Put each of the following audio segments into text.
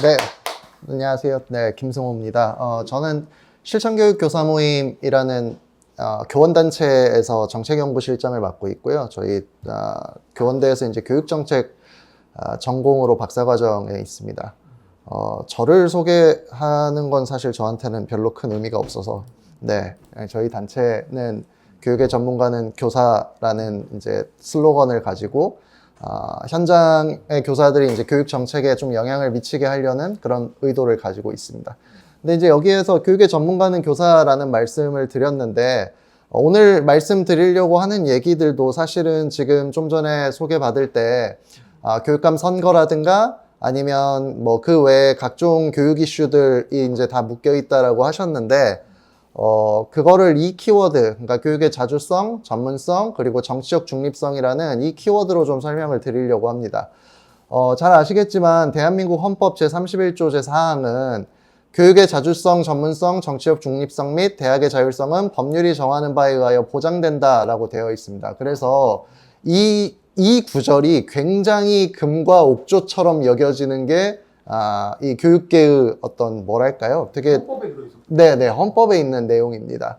네, 안녕하세요. 네, 김승호입니다. 저는 실천교육교사 모임이라는 교원단체에서 정책연구실장을 맡고 있고요. 저희 교원대에서 이제 교육정책 전공으로 박사과정에 있습니다. 저를 소개하는 건 사실 저한테는 별로 큰 의미가 없어서, 네, 저희 단체는 교육의 전문가는 교사라는 이제 슬로건을 가지고 현장의 교사들이 이제 교육 정책에 좀 영향을 미치게 하려는 그런 의도를 가지고 있습니다. 근데 이제 여기에서 교육의 전문가는 교사라는 말씀을 드렸는데, 오늘 말씀드리려고 하는 얘기들도 사실은 지금 좀 전에 소개받을 때 교육감 선거라든가 아니면 뭐 그 외에 각종 교육 이슈들이 이제 다 묶여 있다라고 하셨는데, 그거를 이 키워드, 그러니까 교육의 자주성, 전문성, 그리고 정치적 중립성이라는 이 키워드로 좀 설명을 드리려고 합니다. 잘 아시겠지만 대한민국 헌법 제31조 제4항은 교육의 자주성, 전문성, 정치적 중립성 및 대학의 자율성은 법률이 정하는 바에 의하여 보장된다라고 되어 있습니다. 그래서 이 구절이 굉장히 금과 옥조처럼 여겨지는 게 이 교육계의 어떤 뭐랄까요? 되게 헌법에 들어있어. 네네, 헌법에 있는 내용입니다.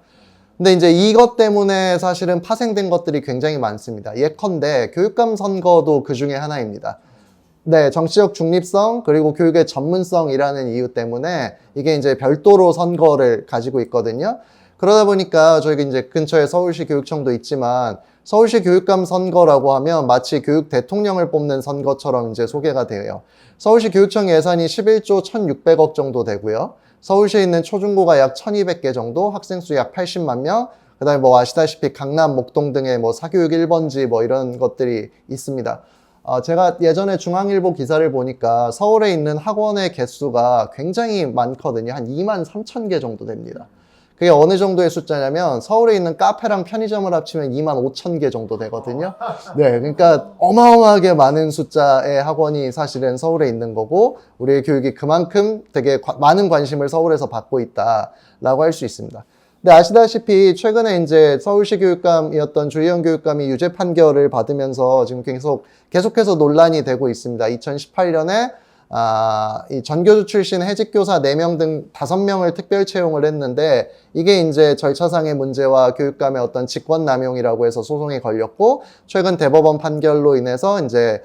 근데 이제 이것 때문에 사실은 파생된 것들이 굉장히 많습니다. 예컨대 교육감 선거도 그 중에 하나입니다. 네, 정치적 중립성 그리고 교육의 전문성이라는 이유 때문에 이게 이제 별도로 선거를 가지고 있거든요. 그러다 보니까 저희가 이제 근처에 서울시 교육청도 있지만 서울시 교육감 선거라고 하면 마치 교육 대통령을 뽑는 선거처럼 이제 소개가 돼요. 서울시 교육청 예산이 11조 1,600억 정도 되고요. 서울시에 있는 초중고가 약 1,200개 정도, 학생 수 약 80만 명, 그 다음에 뭐 아시다시피 강남, 목동 등의 뭐 사교육 1번지 뭐 이런 것들이 있습니다. 제가 예전에 중앙일보 기사를 보니까 서울에 있는 학원의 개수가 굉장히 많거든요. 한 2만 3천 개 정도 됩니다. 그게 어느 정도의 숫자냐면 서울에 있는 카페랑 편의점을 합치면 2만 5천 개 정도 되거든요. 네, 그러니까 어마어마하게 많은 숫자의 학원이 사실은 서울에 있는 거고 우리의 교육이 그만큼 되게 많은 관심을 서울에서 받고 있다라고 할 수 있습니다. 근데 아시다시피 최근에 이제 서울시 교육감이었던 주희연 교육감이 유죄 판결을 받으면서 지금 계속해서 논란이 되고 있습니다. 2018년에 이 전교조 출신 해직교사 4명 등 5명을 특별 채용을 했는데 이게 이제 절차상의 문제와 교육감의 어떤 직권남용이라고 해서 소송이 걸렸고 최근 대법원 판결로 인해서 이제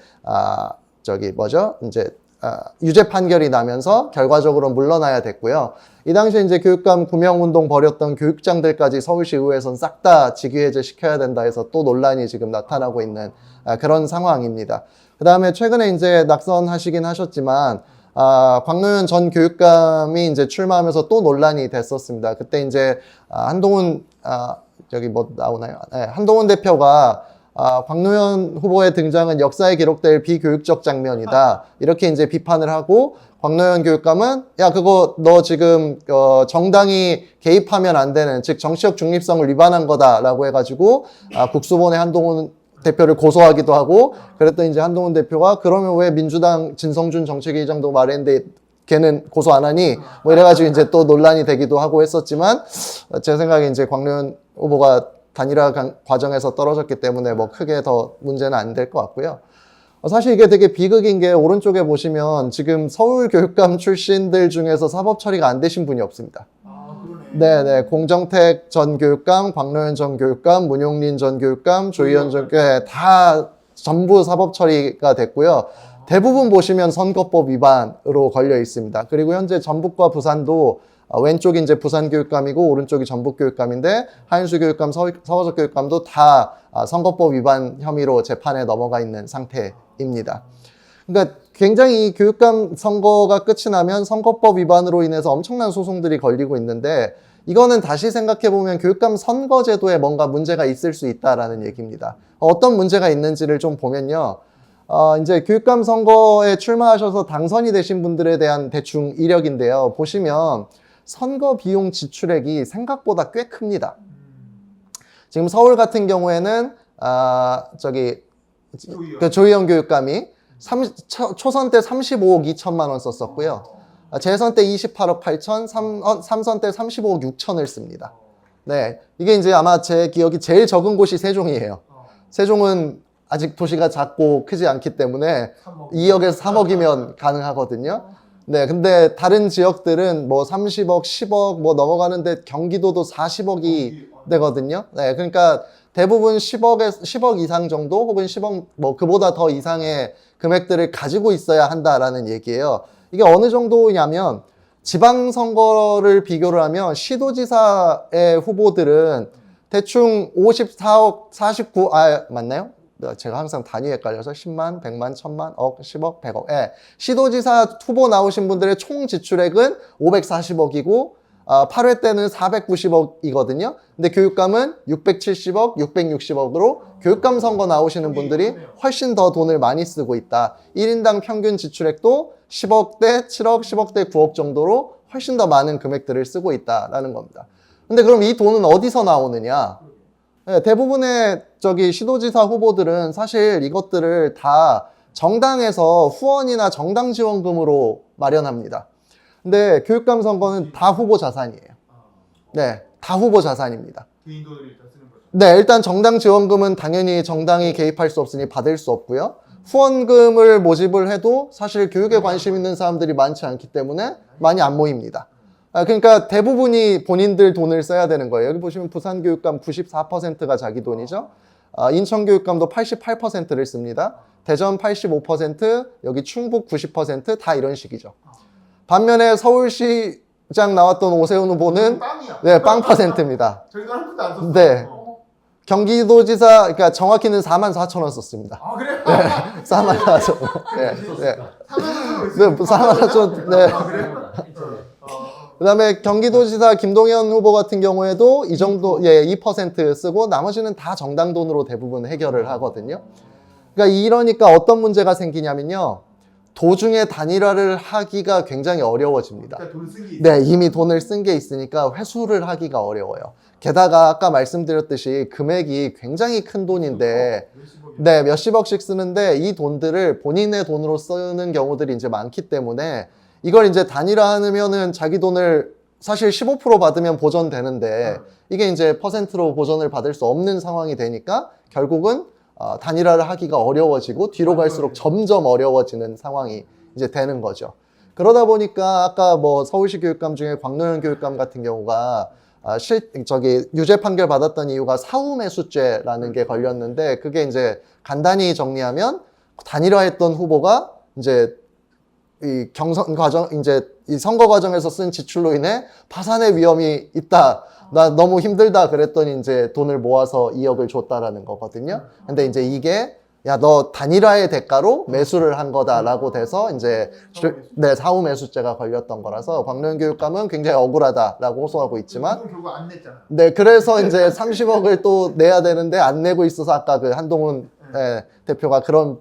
유죄 판결이 나면서 결과적으로 물러나야 됐고요. 이 당시에 이제 교육감 구명운동 벌였던 교육장들까지 서울시 의회에서는 싹 다 직위해제 시켜야 된다 해서 또 논란이 지금 나타나고 있는 그런 상황입니다. 그 다음에 최근에 이제 낙선하시긴 하셨지만, 광노현 전 교육감이 이제 출마하면서 또 논란이 됐었습니다. 그때 이제, 한동훈 대표가, 광노현 후보의 등장은 역사에 기록될 비교육적 장면이다. 이렇게 이제 비판을 하고, 광노현 교육감은, 야, 그거 너 지금, 정당이 개입하면 안 되는, 즉, 정치적 중립성을 위반한 거다라고 해가지고, 국수본에 한동훈 대표를 고소하기도 하고 그랬더니 이제 한동훈 대표가 그러면 왜 민주당 진성준 정책위의장도 말했는데 걔는 고소 안 하니 뭐 이래가지고 이제 또 논란이 되기도 하고 했었지만 제 생각에 이제 광노현 후보가 단일화 과정에서 떨어졌기 때문에 뭐 크게 더 문제는 안 될 것 같고요. 사실 이게 되게 비극인 게 오른쪽에 보시면 지금 서울 교육감 출신들 중에서 사법 처리가 안 되신 분이 없습니다. 네네, 공정택 전 교육감, 광노현 전 교육감, 문용린 전 교육감, 조희연 전 교육감 다 전부 사법 처리가 됐고요. 대부분 보시면 선거법 위반으로 걸려 있습니다. 그리고 현재 전북과 부산도 왼쪽이 이제 부산 교육감이고 오른쪽이 전북 교육감인데 하인수 교육감, 서거석 교육감도 다 선거법 위반 혐의로 재판에 넘어가 있는 상태입니다. 그러니까 굉장히 교육감 선거가 끝이 나면 선거법 위반으로 인해서 엄청난 소송들이 걸리고 있는데 이거는 다시 생각해보면 교육감 선거제도에 뭔가 문제가 있을 수 있다라는 얘기입니다. 어떤 문제가 있는지를 좀 보면요. 이제 교육감 선거에 출마하셔서 당선이 되신 분들에 대한 대충 이력인데요. 보시면 선거 비용 지출액이 생각보다 꽤 큽니다. 지금 서울 같은 경우에는 조희연 교육감이 초선 때 35억 2천만 원 썼었고요. 재선 때 28억 8천, 3선 때 35억 6천을 씁니다. 네, 이게 이제 아마 제 기억이 제일 적은 곳이 세종이에요. 세종은 아직 도시가 작고 크지 않기 때문에 2억에서 3억이면 가능하거든요. 네, 근데 다른 지역들은 뭐 30억, 10억 뭐 넘어가는데 경기도도 40억이 되거든요. 네, 그러니까 대부분 10억 이상 정도 혹은 10억 뭐 그보다 더 이상의 금액들을 가지고 있어야 한다라는 얘기예요. 이게 어느 정도냐면 지방선거를 비교를 하면 시도지사의 후보들은 대충 54억, 49, 맞나요? 제가 항상 단위 헷갈려서 10만, 100만, 1000만, 억, 10억, 100억. 예. 시도지사 후보 나오신 분들의 총 지출액은 540억이고, 8회 때는 490억이거든요. 근데 교육감은 670억, 660억으로 교육감 선거 나오시는 분들이 훨씬 더 돈을 많이 쓰고 있다. 1인당 평균 지출액도 10억대, 7억, 10억대, 9억 정도로 훨씬 더 많은 금액들을 쓰고 있다라는 겁니다. 근데 그럼 이 돈은 어디서 나오느냐? 네, 대부분의 시도지사 후보들은 사실 이것들을 다 정당에서 후원이나 정당 지원금으로 마련합니다. 근데 교육감 선거는 다 후보 자산이에요. 네, 다 후보 자산입니다. 개인 돈을 일단 쓰는 거죠. 네, 일단 정당 지원금은 당연히 정당이 개입할 수 없으니 받을 수 없고요. 후원금을 모집을 해도 사실 교육에 관심 있는 사람들이 많지 않기 때문에 많이 안 모입니다. 그러니까 대부분이 본인들 돈을 써야 되는 거예요. 여기 보시면 부산교육감 94%가 자기 돈이죠. 인천교육감도 88%를 씁니다. 대전 85%, 여기 충북 90%다 이런 식이죠. 반면에 서울시장 나왔던 오세훈 후보는 빵이야. 네, 빵 퍼센트입니다. 저희가 한 푼도 안 썼어요. 네. 경기도지사, 그러니까 정확히는 44,000원 썼습니다. 아, 그래? 네, 44,000원. 네, 네. 44,000원. 네. 아, 그래? 그 다음에 경기도지사 김동연 후보 같은 경우에도 이 정도, 2% 쓰고 나머지는 다 정당 돈으로 대부분 해결을 하거든요. 그러니까 이러니까 어떤 문제가 생기냐면요. 도중에 단일화를 하기가 굉장히 어려워집니다. 네, 이미 돈을 쓴 게 있으니까 회수를 하기가 어려워요. 게다가 아까 말씀드렸듯이 금액이 굉장히 큰 돈인데, 네, 몇십억씩 쓰는데 이 돈들을 본인의 돈으로 쓰는 경우들이 이제 많기 때문에 이걸 이제 단일화하면은 자기 돈을 사실 15% 받으면 보전되는데 이게 이제 퍼센트로 보전을 받을 수 없는 상황이 되니까 결국은 단일화를 하기가 어려워지고 뒤로 갈수록 점점 어려워지는 상황이 이제 되는 거죠. 그러다 보니까 아까 뭐 서울시 교육감 중에 광노현 교육감 같은 경우가 유죄 판결 받았던 이유가 사후매수죄라는 게 걸렸는데 그게 이제 간단히 정리하면 단일화했던 후보가 이제 이 경선 과정, 이제 이 선거 과정에서 쓴 지출로 인해 파산의 위험이 있다. 나 너무 힘들다. 그랬더니 이제 돈을 모아서 2억을 줬다라는 거거든요. 근데 이제 이게 야, 너 단일화의 대가로 매수를 한 거다라고 돼서 이제 네, 사후 매수죄가 걸렸던 거라서 광노현 교육감은 굉장히 억울하다라고 호소하고 있지만 결국 안 냈잖아. 네, 그래서 이제 30억을 또 내야 되는데 안 내고 있어서 아까 그 한동훈 대표가 그런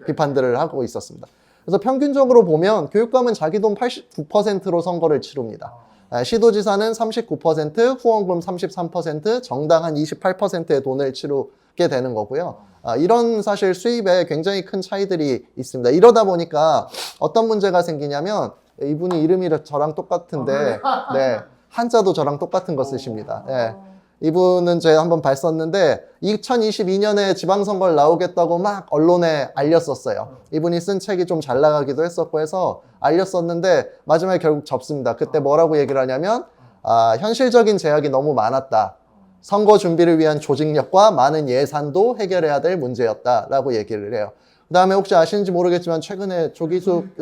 비판들을 하고 있었습니다. 그래서 평균적으로 보면 교육감은 자기 돈 89%로 선거를 치릅니다. 시도지사는 39%, 후원금 33%, 정당 한 28%의 돈을 치르게 되는 거고요. 이런 사실 수입에 굉장히 큰 차이들이 있습니다. 이러다 보니까 어떤 문제가 생기냐면 이분이 이름이 저랑 똑같은데 네, 한자도 저랑 똑같은 거 쓰십니다. 네. 이분은 제가 한번 봤었는데 2022년에 지방선거를 나오겠다고 막 언론에 알렸었어요. 이분이 쓴 책이 좀 잘 나가기도 했었고 해서 알렸었는데 마지막에 결국 접습니다. 그때 뭐라고 얘기를 하냐면 현실적인 제약이 너무 많았다. 선거 준비를 위한 조직력과 많은 예산도 해결해야 될 문제였다라고 얘기를 해요. 그 다음에 혹시 아시는지 모르겠지만 최근에 조기숙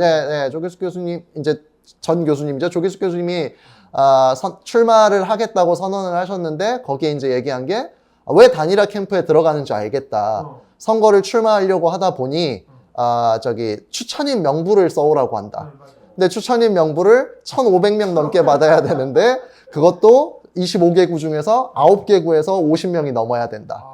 교수님, 이제 전 교수님이죠. 조기숙 교수님이 출마를 하겠다고 선언을 하셨는데 거기에 이제 얘기한 게 왜 단일화 캠프에 들어가는지 알겠다. 선거를 출마하려고 하다 보니 추천인 명부를 써오라고 한다. 근데 추천인 명부를 1,500명 넘게 받아야 되는데 그것도 25개구 중에서 9개구에서 50명이 넘어야 된다.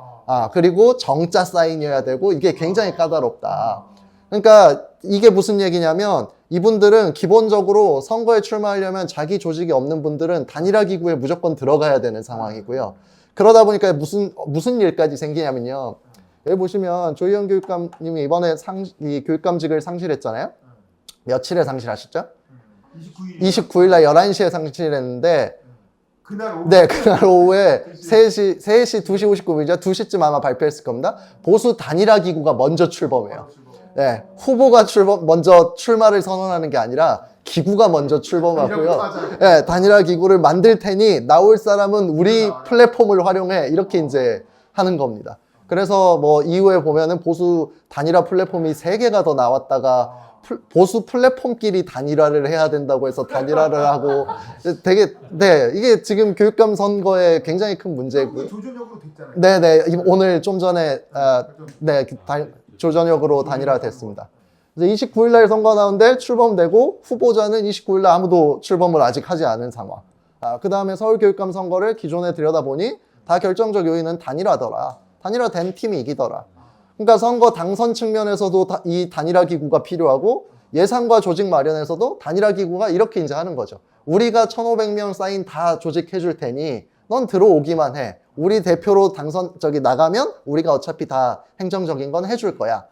그리고 정자 사인이어야 되고 이게 굉장히 까다롭다. 그러니까 이게 무슨 얘기냐면 이분들은 기본적으로 선거에 출마하려면 자기 조직이 없는 분들은 단일화 기구에 무조건 들어가야 되는 상황이고요. 그러다 보니까 무슨 일까지 생기냐면요. 여기 보시면 조희연 교육감님이 이번에 이 교육감직을 상실했잖아요. 며칠에 상실하셨죠? 29일 날 11시에 상실했는데 그날 오후? 네, 그날 오후에 2시 59분이죠. 2시쯤 아마 발표했을 겁니다. 보수 단일화 기구가 먼저 출범해요. 예, 후보가 먼저 출마를 선언하는 게 아니라 기구가 먼저 출범하고요. 예, 단일화 기구를 만들 테니 나올 사람은 우리 플랫폼을 활용해. 이렇게 이제 하는 겁니다. 그래서 뭐 이후에 보면은 보수 단일화 플랫폼이 3개가 더 나왔다가 보수 플랫폼끼리 단일화를 해야 된다고 해서 단일화를 하고 되게 네 이게 지금 교육감 선거에 굉장히 큰 문제고 조전역으로 됐잖아요. 네네 오늘 좀 전에 네 조전역으로 단일화 됐습니다. 이제 29일 날 선거 나오는데 출범되고 후보자는 29일 날 아무도 출범을 아직 하지 않은 상황. 그 다음에 서울교육감 선거를 기존에 들여다보니 다 결정적 요인은 단일화더라. 단일화된 팀이 이기더라. 그러니까 선거 당선 측면에서도 이 단일화 기구가 필요하고 예산과 조직 마련에서도 단일화 기구가 이렇게 이제 하는 거죠. 우리가 1,500명 사인 다 조직해 줄 테니 넌 들어오기만 해. 우리 대표로 나가면 우리가 어차피 다 행정적인 건 해줄 거야.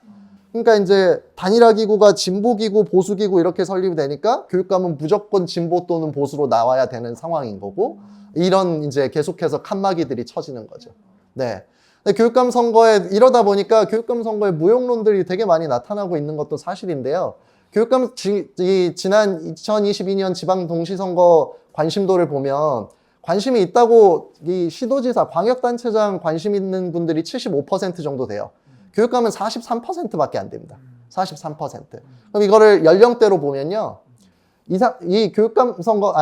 그러니까 이제 단일화 기구가 진보 기구, 보수 기구 이렇게 설립이 되니까 교육감은 무조건 진보 또는 보수로 나와야 되는 상황인 거고 이런 이제 계속해서 칸막이들이 쳐지는 거죠. 네. 교육감 선거에 이러다 보니까 교육감 선거에 무용론들이 되게 많이 나타나고 있는 것도 사실인데요. 교육감 지난 2022년 지방 동시선거 관심도를 보면 관심이 있다고 이 시도지사, 광역단체장 관심 있는 분들이 75% 정도 돼요. 교육감은 43%밖에 안 됩니다. 43%. 그럼 이거를 연령대로 보면요. 이 교육감 선거,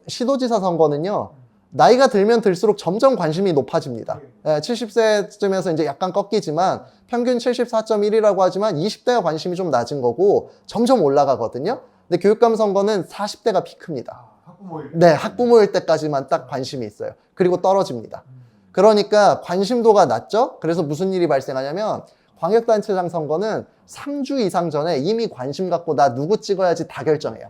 시도지사 선거는요. 나이가 들면 들수록 점점 관심이 높아집니다. 70세쯤에서 이제 약간 꺾이지만 평균 74.1이라고 하지만 20대가 관심이 좀 낮은 거고 점점 올라가거든요. 근데 교육감 선거는 40대가 피크입니다. 학부모일 네, 학부모일 때까지만 딱 관심이 있어요. 그리고 떨어집니다. 그러니까 관심도가 낮죠? 그래서 무슨 일이 발생하냐면 광역단체장 선거는 3주 이상 전에 이미 관심 갖고 나 누구 찍어야지 다 결정해요.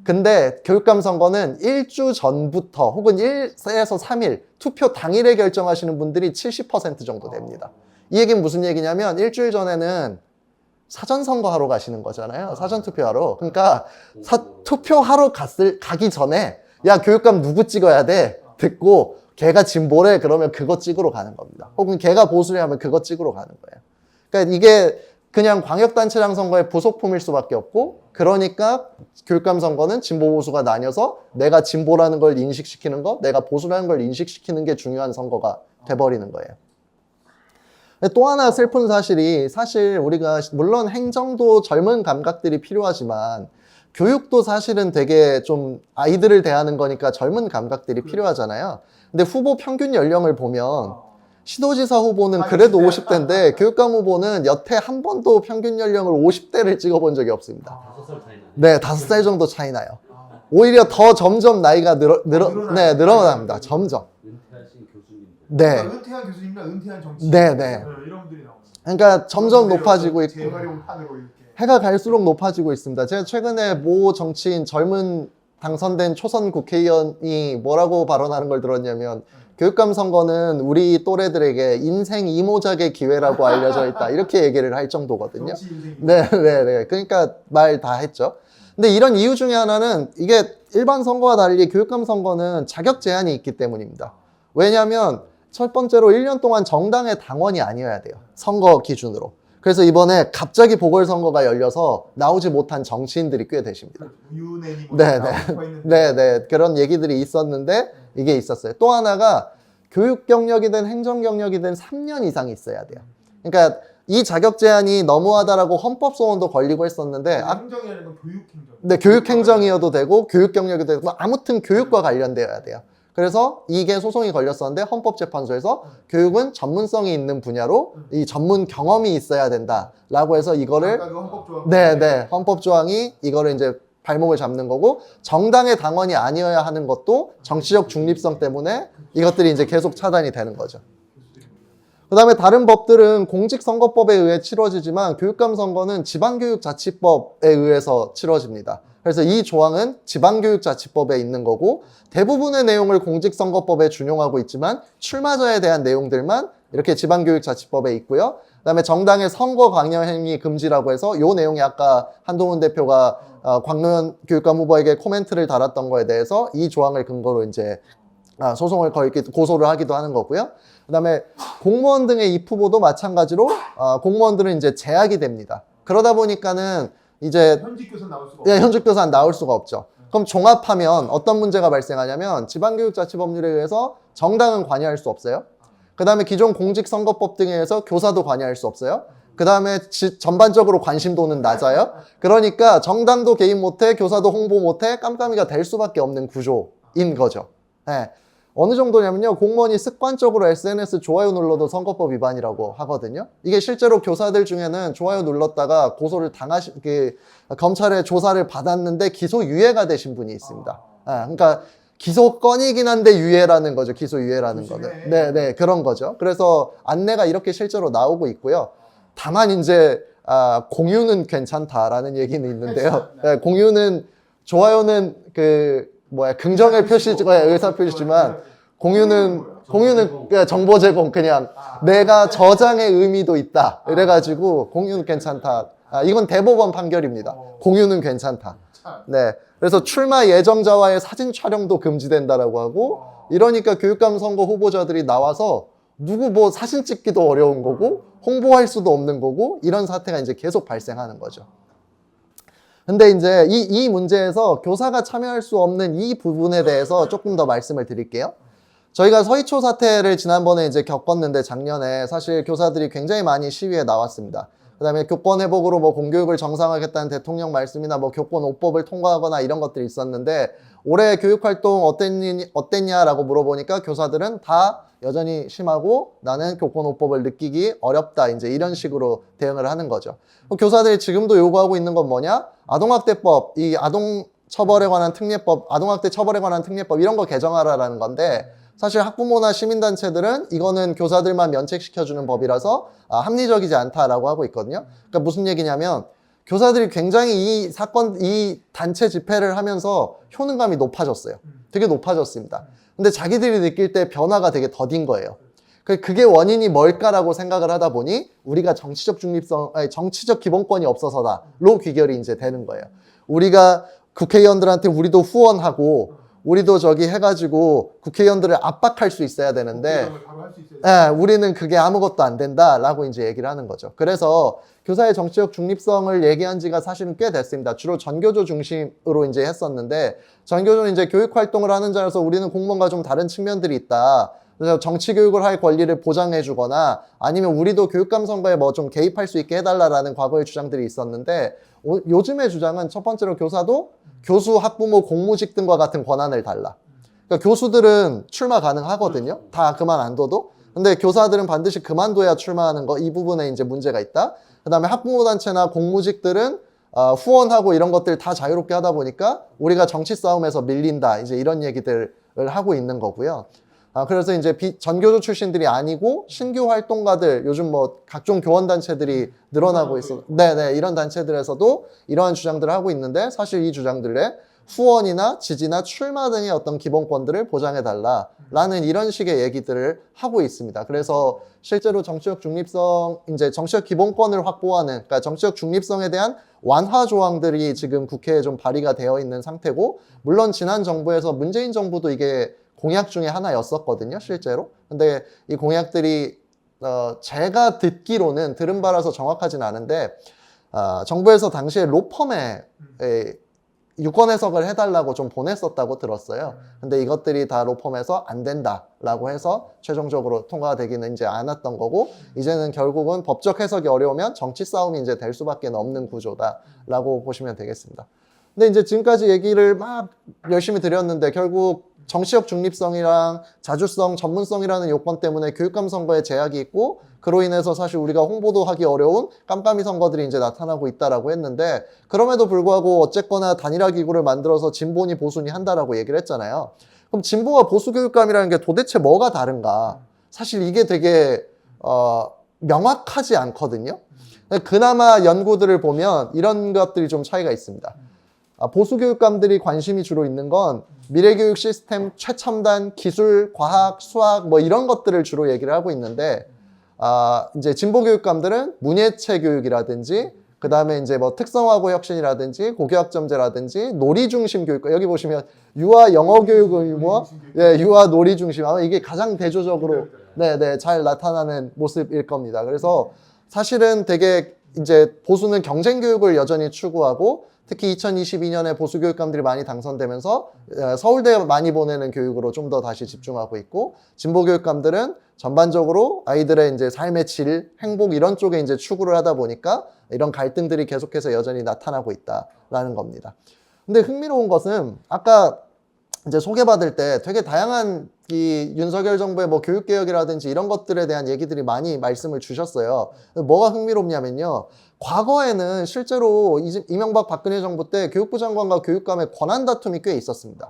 근데 교육감 선거는 1주 전부터 혹은 1에서 3일 투표 당일에 결정하시는 분들이 70% 정도 됩니다. 이 얘기는 무슨 얘기냐면 일주일 전에는 사전선거 하러 가시는 거잖아요. 사전투표하러. 그러니까 투표하러 가기 전에 야 교육감 누구 찍어야 돼? 듣고 걔가 진보래 그러면 그거 찍으러 가는 겁니다. 혹은 걔가 보수래 하면 그거 찍으러 가는 거예요. 그러니까 이게 그냥 광역단체장 선거의 부속품일 수밖에 없고 그러니까 교육감 선거는 진보 보수가 나뉘어서 내가 진보라는 걸 인식시키는 거 내가 보수라는 걸 인식시키는 게 중요한 선거가 돼버리는 거예요. 또 하나 슬픈 사실이 사실 우리가 물론 행정도 젊은 감각들이 필요하지만 교육도 사실은 되게 좀 아이들을 대하는 거니까 젊은 감각들이 필요하잖아요. 근데 후보 평균 연령을 보면 시도지사 후보는 그래도 50대인데 교육감 후보는 여태 한 번도 평균 연령을 50대를 찍어본 적이 없습니다. 5살 차이 나네. 네, 5살 정도 차이 나요. 오히려 더 점점 나이가 늘어납니다. 점점. 은퇴하신 교수님. 네. 은퇴한 교수님이나 은퇴한 정치인 네, 네. 이런 분들이 나옵니다. 그러니까 점점 높아지고 있고 재활용판으로 이렇게 해가 갈수록 높아지고 있습니다. 제가 최근에 모 정치인 젊은 당선된 초선 국회의원이 뭐라고 발언하는 걸 들었냐면 교육감 선거는 우리 또래들에게 인생 이모작의 기회라고 알려져 있다. 이렇게 얘기를 할 정도거든요. 정치 인생이 네. 그러니까 말 다 했죠. 근데 이런 이유 중에 하나는 이게 일반 선거와 달리 교육감 선거는 자격 제한이 있기 때문입니다. 왜냐하면 첫 번째로 1년 동안 정당의 당원이 아니어야 돼요. 선거 기준으로. 그래서 이번에 갑자기 보궐선거가 열려서 나오지 못한 정치인들이 꽤 되십니다. 유은혜님 네. 그런 얘기들이 있었는데 이게 있었어요. 또 하나가 교육 경력이든 행정 경력이든 3년 이상 있어야 돼요. 그러니까 이 자격 제한이 너무하다라고 헌법 소원도 걸리고 했었는데 행정이 아니라 교육행정. 네, 교육 행정이어도 되고 교육 경력이어도 되고 아무튼 교육과 관련되어야 돼요. 그래서 이게 소송이 걸렸었는데 헌법재판소에서 교육은 전문성이 있는 분야로 이 전문 경험이 있어야 된다라고 해서 이거를 네, 헌법 조항이 이거를 이제 발목을 잡는 거고 정당의 당원이 아니어야 하는 것도 정치적 중립성 때문에 이것들이 이제 계속 차단이 되는 거죠. 그 다음에 다른 법들은 공직선거법에 의해 치러지지만 교육감 선거는 지방교육자치법에 의해서 치러집니다. 그래서 이 조항은 지방교육자치법에 있는 거고 대부분의 내용을 공직선거법에 준용하고 있지만 출마자에 대한 내용들만 이렇게 지방교육자치법에 있고요. 그 다음에 정당의 선거 강요 행위 금지라고 해서 이 내용이 아까 한동훈 대표가 광노현 교육감 후보에게 코멘트를 달았던 거에 대해서 이 조항을 근거로 이제 소송을 고소를 하기도 하는 거고요. 그 다음에 공무원 등의 입후보도 마찬가지로 공무원들은 이제 제약이 됩니다. 그러다 보니까는 이제 현직 교사 나올 수가 예, 없어요. 현직 교사는 나올 수가 없죠. 그럼 종합하면 어떤 문제가 발생하냐면 지방교육자치법률에 의해서 정당은 관여할 수 없어요. 그 다음에 기존 공직선거법 등에 의해서 교사도 관여할 수 없어요. 그 다음에 전반적으로 관심도는 낮아요. 그러니까 정당도 개입 못해, 교사도 홍보 못해, 깜깜이가 될 수밖에 없는 구조인 거죠. 예. 어느 정도냐면요, 공무원이 습관적으로 SNS 좋아요 눌러도 선거법 위반이라고 하거든요. 이게 실제로 교사들 중에는 좋아요 눌렀다가 고소를 검찰의 조사를 받았는데 기소유예가 되신 분이 있습니다. 예, 그러니까 기소건이긴 한데 유예라는 거죠. 기소유예라는 조심해. 거는. 네, 그런 거죠. 그래서 안내가 이렇게 실제로 나오고 있고요. 다만 이제 공유는 괜찮다라는 얘기는 있는데요. 네, 공유는 좋아요는 긍정의 표시지, 의사 표시지만 공유는 그냥 정보 제공 그냥 내가 저장의 의미도 있다. 이래가지고 공유는 괜찮다. 이건 대법원 판결입니다. 공유는 괜찮다. 네. 그래서 출마 예정자와의 사진 촬영도 금지된다라고 하고 이러니까 교육감 선거 후보자들이 나와서 누구 뭐 사진 찍기도 어려운 거고 홍보할 수도 없는 거고 이런 사태가 이제 계속 발생하는 거죠. 근데 이제 이 문제에서 교사가 참여할 수 없는 이 부분에 대해서 조금 더 말씀을 드릴게요. 저희가 서희초 사태를 지난번에 이제 겪었는데 작년에 사실 교사들이 굉장히 많이 시위에 나왔습니다. 그 다음에 교권 회복으로 뭐 공교육을 정상화하겠다는 대통령 말씀이나 뭐 교권 5법을 통과하거나 이런 것들이 있었는데 올해 교육활동 어땠냐라고 물어보니까 교사들은 다 여전히 심하고 나는 교권 5법을 느끼기 어렵다. 이제 이런 식으로 대응을 하는 거죠. 교사들이 지금도 요구하고 있는 건 뭐냐? 아동학대법, 이 아동처벌에 관한 특례법, 아동학대 처벌에 관한 특례법 이런 거 개정하라라는 건데 사실 학부모나 시민단체들은 이거는 교사들만 면책시켜주는 법이라서 합리적이지 않다라고 하고 있거든요. 그러니까 무슨 얘기냐면 교사들이 굉장히 이 단체 집회를 하면서 효능감이 높아졌어요. 되게 높아졌습니다. 근데 자기들이 느낄 때 변화가 되게 더딘 거예요. 그게 원인이 뭘까라고 생각을 하다 보니 우리가 정치적 기본권이 없어서다로 귀결이 이제 되는 거예요. 우리가 국회의원들한테 우리도 후원하고 우리도 해가지고 국회의원들을 압박할 수 있어야 되는데, 바로 할 수 있어야 우리는 그게 아무것도 안 된다라고 이제 얘기를 하는 거죠. 그래서 교사의 정치적 중립성을 얘기한 지가 사실은 꽤 됐습니다. 주로 전교조 중심으로 이제 했었는데, 전교조는 이제 교육 활동을 하는 자라서 우리는 공무원과 좀 다른 측면들이 있다. 그래서 정치 교육을 할 권리를 보장해 주거나 아니면 우리도 교육감 선거에 뭐 좀 개입할 수 있게 해달라라는 과거의 주장들이 있었는데, 요즘의 주장은 첫 번째로 교사도 교수, 학부모, 공무직 등과 같은 권한을 달라. 그러니까 교수들은 출마 가능하거든요. 다 그만 안 둬도. 근데 교사들은 반드시 그만둬야 출마하는 거, 이 부분에 이제 문제가 있다. 그 다음에 학부모 단체나 공무직들은 후원하고 이런 것들 다 자유롭게 하다 보니까 우리가 정치 싸움에서 밀린다. 이제 이런 얘기들을 하고 있는 거고요. 그래서 이제 전교조 출신들이 아니고 신규 활동가들, 요즘 뭐 각종 교원단체들이 늘어나고 있어. 네네, 이런 단체들에서도 이러한 주장들을 하고 있는데 사실 이 주장들에 후원이나 지지나 출마 등의 어떤 기본권들을 보장해달라라는 이런 식의 얘기들을 하고 있습니다. 그래서 실제로 정치적 중립성, 이제 정치적 기본권을 확보하는, 그러니까 정치적 중립성에 대한 완화 조항들이 지금 국회에 좀 발의가 되어 있는 상태고, 물론 지난 정부에서 문재인 정부도 이게 공약 중에 하나였었거든요, 실제로. 근데 이 공약들이 제가 듣기로는 들은 바라서 정확하진 않은데 정부에서 당시에 로펌에 유권 해석을 해달라고 좀 보냈었다고 들었어요. 근데 이것들이 다 로펌에서 안 된다라고 해서 최종적으로 통과가 되기는 이제 않았던 거고, 이제는 결국은 법적 해석이 어려우면 정치 싸움이 이제 될 수밖에 없는 구조다라고 보시면 되겠습니다. 근데 이제 지금까지 얘기를 막 열심히 드렸는데 결국 정치적 중립성이랑 자주성, 전문성이라는 요건 때문에 교육감 선거에 제약이 있고, 그로 인해서 사실 우리가 홍보도 하기 어려운 깜깜이 선거들이 이제 나타나고 있다라고 했는데, 그럼에도 불구하고 어쨌거나 단일화 기구를 만들어서 진보니 보수니 한다라고 얘기를 했잖아요. 그럼 진보와 보수 교육감이라는 게 도대체 뭐가 다른가? 사실 이게 되게 명확하지 않거든요. 그나마 연구들을 보면 이런 것들이 좀 차이가 있습니다. 보수 교육감들이 관심이 주로 있는 건 미래교육 시스템, 최첨단 기술, 과학, 수학 뭐 이런 것들을 주로 얘기를 하고 있는데, 이제 진보 교육감들은 문예체 교육이라든지 그 다음에 이제 뭐 특성화고 혁신이라든지 고교학점제라든지 놀이 중심 교육, 여기 보시면 유아 영어 교육 의무, 유아 놀이 중심, 아마 이게 가장 대조적으로 잘 나타나는 모습일 겁니다. 그래서 사실은 되게 이제 보수는 경쟁 교육을 여전히 추구하고 특히 2022년에 보수 교육감들이 많이 당선되면서 서울대 많이 보내는 교육으로 좀 더 다시 집중하고 있고 진보 교육감들은 전반적으로 아이들의 이제 삶의 질, 행복 이런 쪽에 이제 추구를 하다 보니까 이런 갈등들이 계속해서 여전히 나타나고 있다라는 겁니다. 근데 흥미로운 것은 아까 이제 소개받을 때 되게 다양한 이 윤석열 정부의 뭐 교육개혁이라든지 이런 것들에 대한 얘기들이 많이 말씀을 주셨어요. 뭐가 흥미롭냐면요. 과거에는 실제로 이명박 박근혜 정부 때 교육부 장관과 교육감의 권한 다툼이 꽤 있었습니다.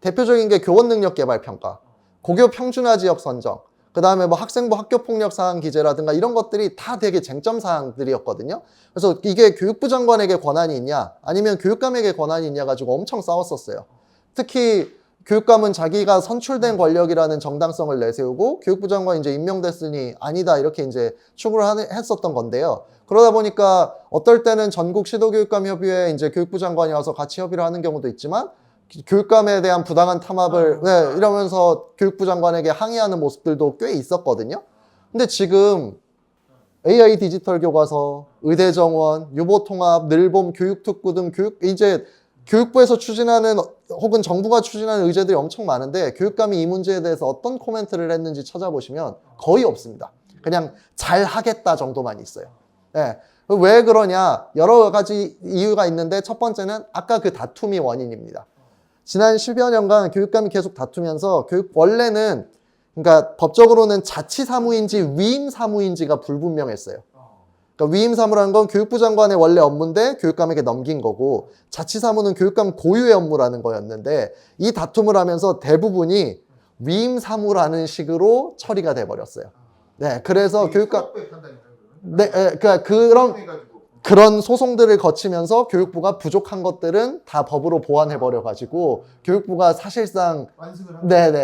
대표적인 게 교원 능력 개발 평가, 고교 평준화 지역 선정, 그 다음에 뭐 학생부 학교 폭력 사항 기재라든가 이런 것들이 다 되게 쟁점 사항들이었거든요. 그래서 이게 교육부 장관에게 권한이 있냐, 아니면 교육감에게 권한이 있냐 가지고 엄청 싸웠었어요. 특히 교육감은 자기가 선출된 권력이라는 정당성을 내세우고 교육부 장관이 이제 임명됐으니 아니다 이렇게 이제 추구를 했었던 건데요. 그러다 보니까 어떨 때는 전국 시도교육감협의회에 이제 교육부 장관이 와서 같이 협의를 하는 경우도 있지만 교육감에 대한 부당한 탐압을 이러면서 교육부 장관에게 항의하는 모습들도 꽤 있었거든요. 근데 지금 AI 디지털 교과서, 의대 정원, 유보 통합, 늘봄, 교육특구 등 이제 교육부에서 추진하는 혹은 정부가 추진하는 의제들이 엄청 많은데 교육감이 이 문제에 대해서 어떤 코멘트를 했는지 찾아보시면 거의 없습니다. 그냥 잘 하겠다 정도만 있어요. 네. 왜 그러냐? 여러 가지 이유가 있는데 첫 번째는 아까 그 다툼이 원인입니다. 지난 10여 년간 교육감이 계속 다투면서 원래는 그러니까 법적으로는 자치사무인지 위임사무인지가 불분명했어요. 그러니까 위임사무라는 건 교육부 장관의 원래 업무인데 교육감에게 넘긴 거고 자치사무는 교육감 고유의 업무라는 거였는데 이 다툼을 하면서 대부분이 위임사무라는 식으로 처리가 돼버렸어요. 네, 그래서 교육감 네, 그러니까 그런 소송들을 거치면서 교육부가 부족한 것들은 다 법으로 보완해버려 가지고 교육부가 사실상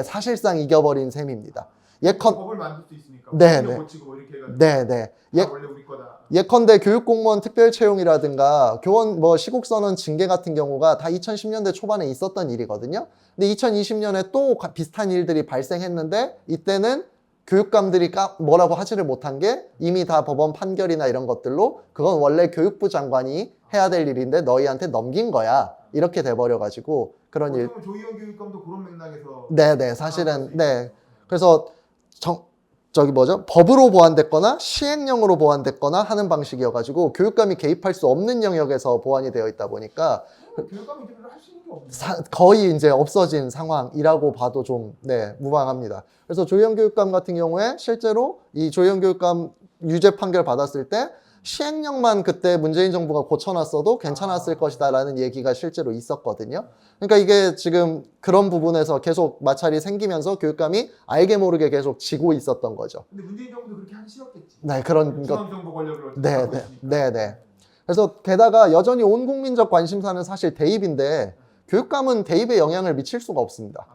사실상 이겨버린 셈입니다. 법을 만들 수 있으니까 고치고 이렇게 해가지고 원래 우리 거다. 예컨대 교육공무원 특별채용이라든가 교원 뭐 시국선언 징계 같은 경우가 다 2010년대 초반에 있었던 일이거든요. 근데 2020년에 또 비슷한 일들이 발생했는데 이때는 교육감들이 뭐라고 하지를 못한 게 이미 다 법원 판결이나 이런 것들로 그건 원래 교육부 장관이 해야 될 일인데 너희한테 넘긴 거야. 이렇게 돼버려가지고 그런 일. 조희연 교육감도 그런 맥락에서. 네네, 사실은, 네. 그래서 법으로 보완됐거나 시행령으로 보완됐거나 하는 방식이어가지고 교육감이 개입할 수 없는 영역에서 보완이 되어 있다 보니까 교육감이 이제 할 수 있는 게 없네. 거의 이제 없어진 상황이라고 봐도 좀 무방합니다. 그래서 조희연 교육감 같은 경우에 실제로 이 조희연 교육감 유죄 판결 받았을 때 시행령만 그때 문재인 정부가 고쳐놨어도 괜찮았을 것이다라는 얘기가 실제로 있었거든요. 그러니까 이게 지금 그런 부분에서 계속 마찰이 생기면서 교육감이 알게 모르게 계속 지고 있었던 거죠. 근데 문재인 정부도 그렇게 하기 싫었겠지. 네, 그런 것. 중앙정부 권력을. 네. 그래서 게다가 여전히 온 국민적 관심사는 사실 대입인데 교육감은 대입에 영향을 미칠 수가 없습니다.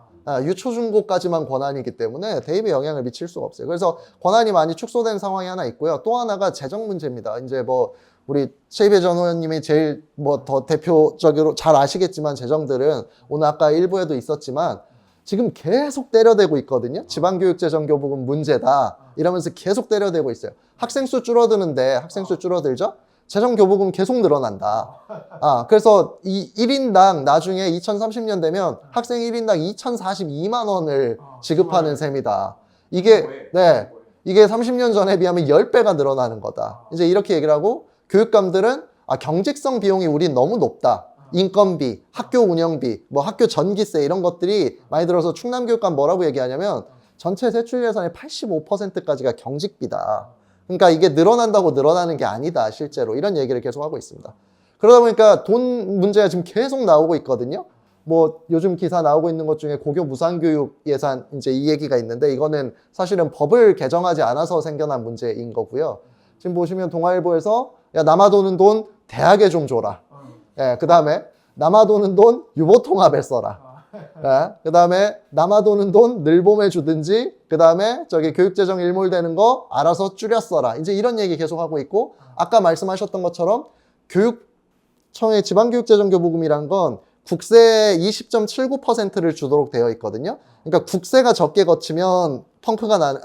유초중고까지만 권한이기 때문에 대입에 영향을 미칠 수가 없어요. 그래서 권한이 많이 축소된 상황이 하나 있고요. 또 하나가 재정 문제입니다. 이제 뭐 우리 최이배 전 의원님이 제일 뭐 더 대표적으로 잘 아시겠지만 재정들은 오늘 아까 일부에도 있었지만 지금 계속 때려대고 있거든요. 지방교육재정교부금 문제다 이러면서 계속 때려대고 있어요. 학생 수 줄어드는데 학생 수 줄어들죠? 재정교부금 계속 늘어난다. 그래서 이 1인당 나중에 2030년 되면 학생 1인당 2,042만 원을 지급하는 셈이다. 이게 30년 전에 비하면 10배가 늘어나는 거다. 이제 이렇게 얘기를 하고 교육감들은 경직성 비용이 우린 너무 높다. 인건비, 학교 운영비, 뭐 학교 전기세 이런 것들이 많이 들어서 충남교육감 뭐라고 얘기하냐면 전체 세출 예산의 85%까지가 경직비다. 그러니까 이게 늘어난다고 늘어나는 게 아니다, 실제로. 이런 얘기를 계속 하고 있습니다. 그러다 보니까 돈 문제가 지금 계속 나오고 있거든요. 뭐 요즘 기사 나오고 있는 것 중에 고교 무상교육 예산 이제 이 얘기가 있는데 이거는 사실은 법을 개정하지 않아서 생겨난 문제인 거고요. 지금 보시면 동아일보에서 야, 남아도는 돈 대학에 좀 줘라. 그 다음에 남아도는 돈 유보통합에 써라. 그 다음에 남아도는 돈 늘봄에 주든지 그 다음에 교육재정 일몰되는 거 알아서 줄여 써라. 이제 이런 얘기 계속 하고 있고 아까 말씀하셨던 것처럼 교육청의 지방교육재정교부금이란 건 국세 20.79%를 주도록 되어 있거든요. 그러니까 국세가 적게 거치면 펑크가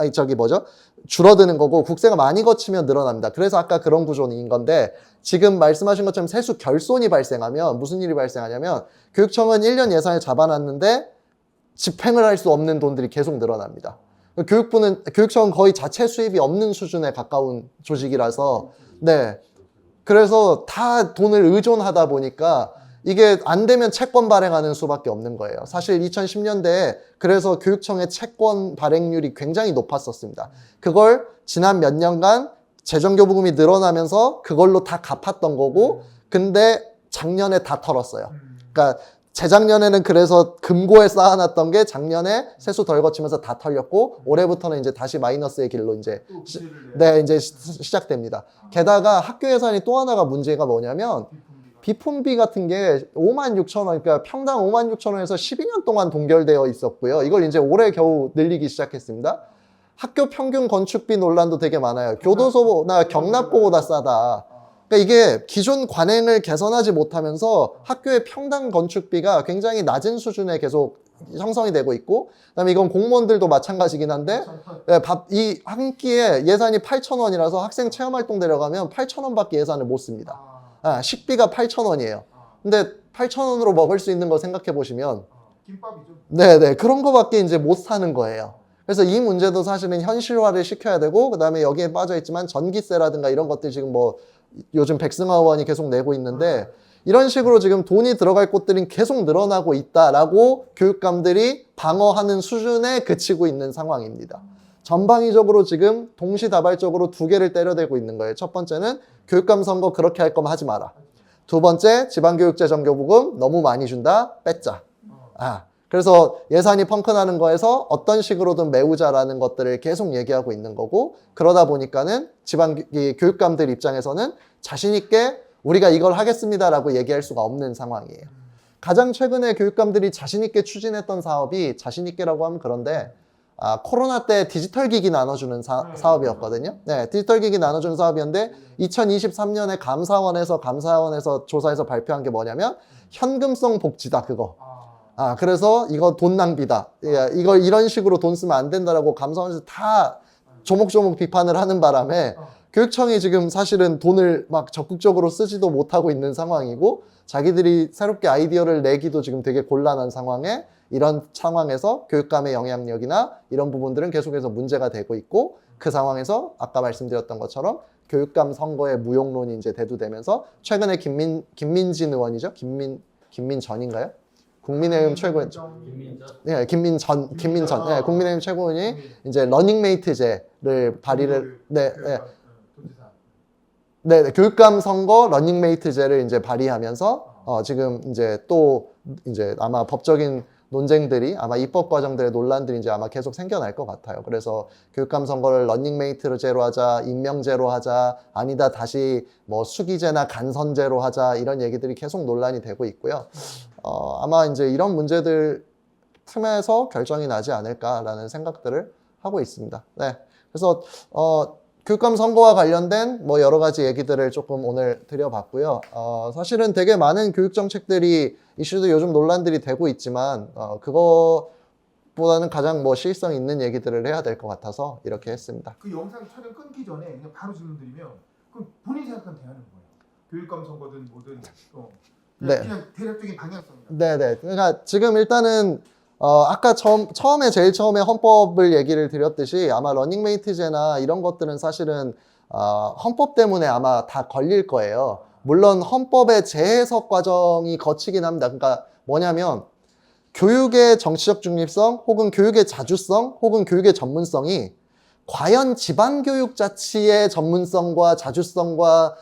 줄어드는 거고 국세가 많이 거치면 늘어납니다. 그래서 아까 그런 구조인 건데 지금 말씀하신 것처럼 세수 결손이 발생하면 무슨 일이 발생하냐면 교육청은 1년 예산을 잡아놨는데 집행을 할 수 없는 돈들이 계속 늘어납니다. 교육청은 거의 자체 수입이 없는 수준에 가까운 조직이라서 네. 그래서 다 돈을 의존하다 보니까 이게 안 되면 채권 발행하는 수밖에 없는 거예요. 사실 2010년대에 그래서 교육청의 채권 발행률이 굉장히 높았었습니다. 그걸 지난 몇 년간 재정교부금이 늘어나면서 그걸로 다 갚았던 거고 근데 작년에 다 털었어요. 그러니까 재작년에는 그래서 금고에 쌓아놨던 게 작년에 세수 덜 거치면서 다 털렸고 올해부터는 이제 다시 마이너스의 길로 이제 이제 시작됩니다. 게다가 학교 예산이 또 하나가 문제가 뭐냐면 비품비 같은 게 56,000원, 그러니까 평당 56,000원에서 12년 동안 동결되어 있었고요. 이걸 이제 올해 겨우 늘리기 시작했습니다. 학교 평균 건축비 논란도 되게 많아요. 교도소나 경납고보다 싸다. 그러니까 이게 기존 관행을 개선하지 못하면서 학교의 평당 건축비가 굉장히 낮은 수준에 계속 형성이 되고 있고 그다음에 이건 공무원들도 마찬가지긴 한데 이 한 끼에 예산이 8,000원이라서 학생 체험활동 데려가면 8,000원밖에 예산을 못 씁니다. 식비가 8,000원이에요. 근데 8,000원으로 먹을 수 있는 거 생각해 보시면 김밥이죠. 네네 그런 거밖에 이제 못 사는 거예요. 그래서 이 문제도 사실은 현실화를 시켜야 되고 그다음에 여기에 빠져 있지만 전기세라든가 이런 것들 지금 뭐 요즘 백승화 의원이 계속 내고 있는데 이런 식으로 지금 돈이 들어갈 곳들이 계속 늘어나고 있다라고 교육감들이 방어하는 수준에 그치고 있는 상황입니다. 전방위적으로 지금 동시다발적으로 두 개를 때려대고 있는 거예요. 첫 번째는 교육감 선거 그렇게 할 거면 하지 마라. 두 번째 지방교육재정교부금 너무 많이 준다 뺐자. 그래서 예산이 펑크나는 거에서 어떤 식으로든 메우자라는 것들을 계속 얘기하고 있는 거고 그러다 보니까는 교육감들 입장에서는 자신 있게 우리가 이걸 하겠습니다라고 얘기할 수가 없는 상황이에요. 가장 최근에 교육감들이 자신 있게 추진했던 사업이 자신 있게라고 하면 그런데 코로나 때 디지털 기기 나눠주는 사업이었거든요. 네, 디지털 기기 나눠주는 사업이었는데 2023년에 감사원에서 조사해서 발표한 게 뭐냐면 현금성 복지다 그거. 그래서 이거 돈 낭비다. 이걸 이런 식으로 돈 쓰면 안 된다라고 감사원에서 다 조목조목 비판을 하는 바람에 교육청이 지금 사실은 돈을 막 적극적으로 쓰지도 못하고 있는 상황이고 자기들이 새롭게 아이디어를 내기도 지금 되게 곤란한 상황에 이런 상황에서 교육감의 영향력이나 이런 부분들은 계속해서 문제가 되고 있고 그 상황에서 아까 말씀드렸던 것처럼 교육감 선거의 무용론이 이제 대두되면서 최근에 김민진 의원이죠? 김민전인가요? 국민의힘 최고위원, 네, 김민전, 네, 국민의힘 최고위원이 이제 러닝메이트제를 발의를, 교육감 선거 러닝메이트제를 이제 발의하면서 지금 이제 또 이제 아마 법적인 논쟁들이 아마 입법 과정들의 논란들이 이제 아마 계속 생겨날 것 같아요. 그래서 교육감 선거를 러닝메이트제로 하자, 임명제로 하자, 아니다 다시 뭐 수기제나 간선제로 하자 이런 얘기들이 계속 논란이 되고 있고요. 아마 이제 이런 문제들 틈에서 결정이 나지 않을까라는 생각들을 하고 있습니다. 네. 그래서 교육감 선거와 관련된 뭐 여러 가지 얘기들을 조금 오늘 드려봤고요. 사실은 되게 많은 교육 정책들이 이슈도 요즘 논란들이 되고 있지만 그거보다는 가장 뭐 실성 있는 얘기들을 해야 될 것 같아서 이렇게 했습니다. 그 영상 촬영 끊기 전에 그냥 바로 질문드리면 그럼 본인이 생각하는 대안은 뭐예요? 교육감 선거든 뭐든 그냥 대략적인 방향성이다. 네네. 그러니까 지금 일단은 아까 제일 처음에 헌법을 얘기를 드렸듯이 아마 러닝메이트제나 이런 것들은 사실은 헌법 때문에 아마 다 걸릴 거예요. 물론 헌법의 재해석 과정이 거치긴 합니다. 그러니까 뭐냐면 교육의 정치적 중립성 혹은 교육의 자주성 혹은 교육의 전문성이 과연 지방교육자치의 전문성과 자주성과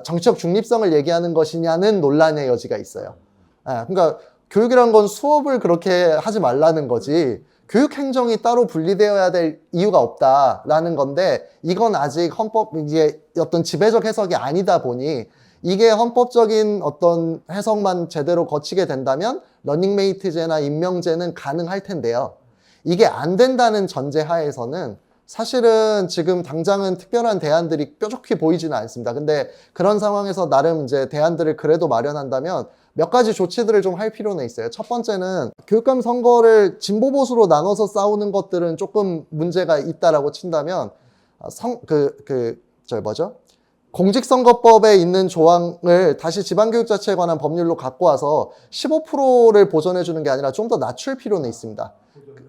정치적 중립성을 얘기하는 것이냐는 논란의 여지가 있어요. 그러니까 교육이란 건 수업을 그렇게 하지 말라는 거지 교육행정이 따로 분리되어야 될 이유가 없다라는 건데 이건 아직 헌법 이게 어떤 지배적 해석이 아니다 보니 이게 헌법적인 어떤 해석만 제대로 거치게 된다면 러닝메이트제나 임명제는 가능할 텐데요. 이게 안 된다는 전제 하에서는 사실은 지금 당장은 특별한 대안들이 뾰족히 보이지는 않습니다. 근데 그런 상황에서 나름 이제 대안들을 그래도 마련한다면 몇 가지 조치들을 좀 할 필요는 있어요. 첫 번째는 교육감 선거를 진보 보수로 나눠서 싸우는 것들은 조금 문제가 있다라고 친다면 공직선거법에 있는 조항을 다시 지방교육자치에 관한 법률로 갖고 와서 15%를 보존해 주는 게 아니라 좀 더 낮출 필요는 있습니다.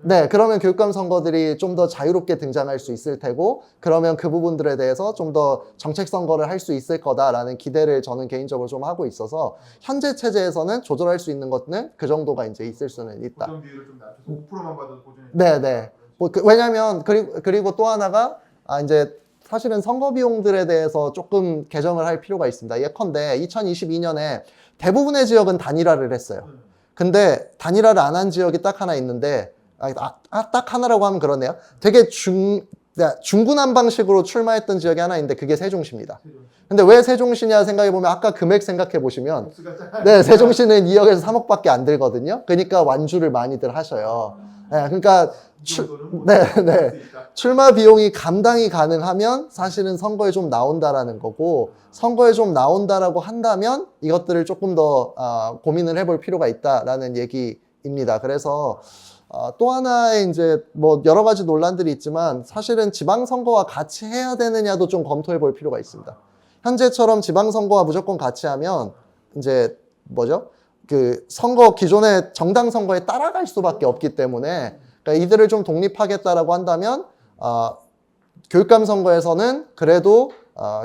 네, 그러면 교육감 선거들이 좀 더 자유롭게 등장할 수 있을 테고, 그러면 그 부분들에 대해서 좀 더 정책 선거를 할 수 있을 거다라는 기대를 저는 개인적으로 좀 하고 있어서, 현재 체제에서는 조절할 수 있는 것은 그 정도가 이제 있을 수는 있다. 보존 비율을 좀 낮춰서 5%만 받아도 보존해. 네. 왜냐면, 그리고 또 하나가, 이제 사실은 선거 비용들에 대해서 조금 개정을 할 필요가 있습니다. 예컨대 2022년에 대부분의 지역은 단일화를 했어요. 근데 단일화를 안 한 지역이 딱 하나 있는데, 딱 하나라고 하면 그러네요. 되게 중구난 방식으로 출마했던 지역이 하나 있는데 그게 세종시입니다. 근데 왜 세종시냐 생각해보면 아까 금액 생각해보시면 네, 세종시는 2억에서 3억밖에 안 들거든요. 그러니까 완주를 많이들 하셔요. 네, 그러니까 출마 비용이 감당이 가능하면 사실은 선거에 좀 나온다라는 거고, 선거에 좀 나온다라고 한다면 이것들을 조금 더 고민을 해볼 필요가 있다라는 얘기입니다. 그래서 또 하나의 이제 뭐 여러 가지 논란들이 있지만 사실은 지방선거와 같이 해야 되느냐도 좀 검토해 볼 필요가 있습니다. 현재처럼 지방선거와 무조건 같이 하면 이제 그 기존의 정당 선거에 따라갈 수밖에 없기 때문에, 그러니까 이들을 좀 독립하겠다라고 한다면 교육감 선거에서는 그래도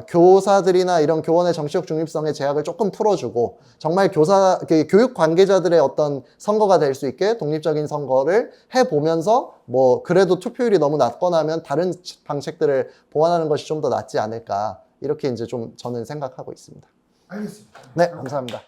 교사들이나 이런 교원의 정치적 중립성의 제약을 조금 풀어주고, 정말 교육 관계자들의 어떤 선거가 될 수 있게 독립적인 선거를 해보면서, 뭐 그래도 투표율이 너무 낮거나 하면 다른 방식들을 보완하는 것이 좀 더 낫지 않을까, 이렇게 이제 좀 저는 생각하고 있습니다. 알겠습니다. 네, 감사합니다.